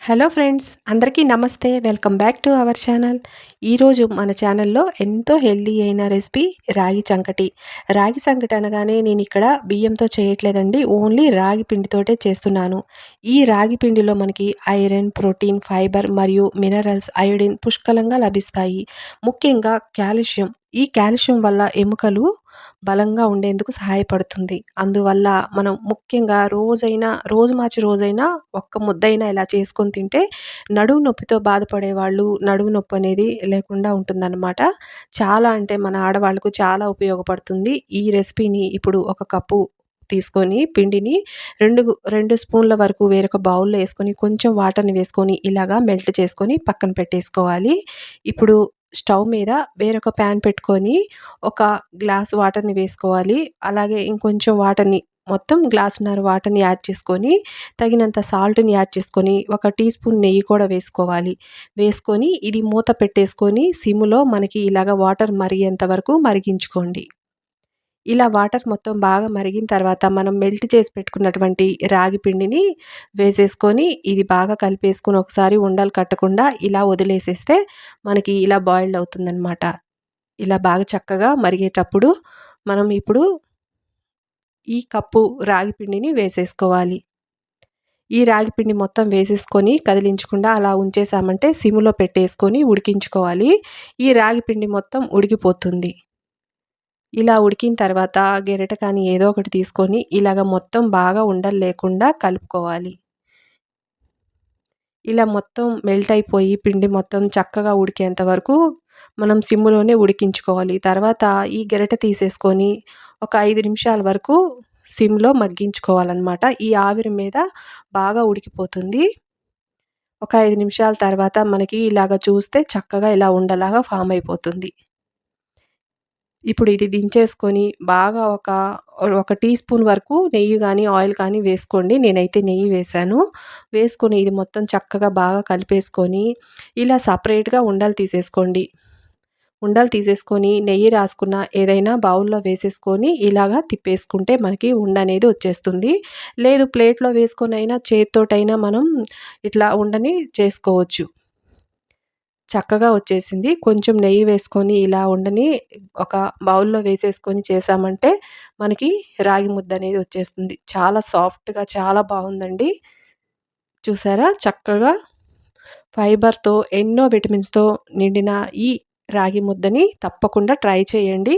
Hello friends, అందరికీ నమస్తే. Welcome back to our channel. ఈరోజు మన ఛానల్లో ఎంతో హెల్తీ అయిన రెసిపీ రాగి సంకటి. రాగి సంకటి అనగానే నేను ఇక్కడ బియ్యంతో చేయట్లేదండి, ఓన్లీ రాగి పిండితోటే చేస్తున్నాను. ఈ రాగి పిండిలో మనకి ఐరన్, ప్రోటీన్, ఫైబర్ మరియు మినరల్స్, అయోడిన్ పుష్కలంగా లభిస్తాయి. ముఖ్యంగా కాల్షియం. ఈ కాల్షియం వల్ల ఎముకలు బలంగా ఉండేందుకు సహాయపడుతుంది. అందువల్ల మనం ముఖ్యంగా రోజు మార్చి రోజైనా ఒక్క ముద్దైనా ఇలా చేసుకొని తింటే నడుము నొప్పితో బాధపడేవాళ్ళు నడుము నొప్పి అనేది లేకుండా ఉంటుందన్నమాట. చాలా అంటే మన ఆడవాళ్ళకు చాలా ఉపయోగపడుతుంది. ఈ రెసిపీని ఇప్పుడు ఒక కప్పు తీసుకొని పిండిని 2 స్పూన్ల వరకు వేరొక బౌల్‌లో యేసుకొని కొంచెం వాటర్‌ని వేసుకొని ఇలాగా మెల్ట్ చేసుకొని పక్కన పెట్టేసుకోవాలి. ఇప్పుడు స్టవ్ మీద వేరొక ప్యాన్ పెట్టుకొని ఒక గ్లాస్ వాటర్‌ని వేసుకోవాలి. అలాగే ఇంకొంచెం వాటర్‌ని మొత్తం గ్లాసున్నర వాటర్‌ని యాడ్ చేసుకొని, తగినంత సాల్ట్‌ని యాడ్ చేసుకొని, ఒక టీ స్పూన్ నెయ్యి కూడా వేసుకోవాలి. వేసుకొని ఇది మూత పెట్టేసుకొని సిమ్‌లో మనకి ఇలాగ వాటర్ మరిగేంత వరకు మరిగించుకోండి. ఇలా వాటర్ మొత్తం బాగా మరిగిన తర్వాత మనం మెల్ట్ చేసి పెట్టుకున్నటువంటి రాగి పిండిని వేసేసుకొని, ఇది బాగా కలిపేసుకొని ఒకసారి ఉండలు కట్టకుండా ఇలా వదిలేసేస్తే మనకి ఇలా బాయిల్డ్ అవుతుందనమాట. ఇలా బాగా చక్కగా మరిగేటప్పుడు మనం ఇప్పుడు ఈ కప్పు రాగి పిండిని వేసేసుకోవాలి. ఈ రాగి పిండి మొత్తం వేసేసుకొని కదిలించకుండా అలా ఉంచేసామంటే సిమ్‌లో పెట్టేసుకొని ఉడికించుకోవాలి. ఈ రాగి పిండి మొత్తం ఉడికిపోతుంది. ఇలా ఉడికిన తర్వాత గెరిట కానీ ఏదో ఒకటి తీసుకొని ఇలాగ మొత్తం బాగా ఉండలు లేకుండా కలుపుకోవాలి. ఇలా మొత్తం మెల్ట్ అయిపోయి పిండి మొత్తం చక్కగా ఉడికేంత వరకు మనం సిమ్‌లోనే ఉడికించుకోవాలి. తర్వాత ఈ గెరిట తీసేసుకొని ఒక 5 నిమిషాల వరకు సిమ్‌లో మగ్గించుకోవాలనమాట. ఈ ఆవిరి మీద బాగా ఉడికిపోతుంది. ఒక 5 నిమిషాల తర్వాత మనకి ఇలాగ చూస్తే చక్కగా ఇలా ఉండలాగా ఫార్మ్ అయిపోతుంది. ఇప్పుడు ఇది దించేసుకొని బాగా ఒక టీ స్పూన్ వరకు నెయ్యి గానీ, ఆయిల్ కానీ వేసుకోండి. నేనైతే నెయ్యి వేశాను. వేసుకొని ఇది మొత్తం చక్కగా బాగా కలిపేసుకొని, ఇలా సెపరేట్‌గా ఉండలు తీసేసుకోండి. ఉండలు తీసేసుకొని నెయ్యి రాసుకున్న ఏదైనా బౌల్‌లో వేసేసుకొని ఇలాగా తిప్పేసుకుంటే మనకి ఉండనేది వచ్చేస్తుంది. లేదు ప్లేట్‌లో వేసుకొనైనా చేత్తోటైనా మనం ఇట్లా ఉండని చేసుకోవచ్చు. చక్కగా వచ్చేసింది. కొంచెం నెయ్యి వేసుకొని ఇలా ఉండని ఒక బౌల్‌లో వేసేసుకొని చేశామంటే మనకి రాగి ముద్దనేది వచ్చేస్తుంది. చాలా సాఫ్ట్‌గా చాలా బావుందండి. చూసారా చక్కగా ఫైబర్‌తో ఎన్నో విటమిన్స్‌తో నిండిన ఈ రాగి ముద్దని తప్పకుండా ట్రై చేయండి.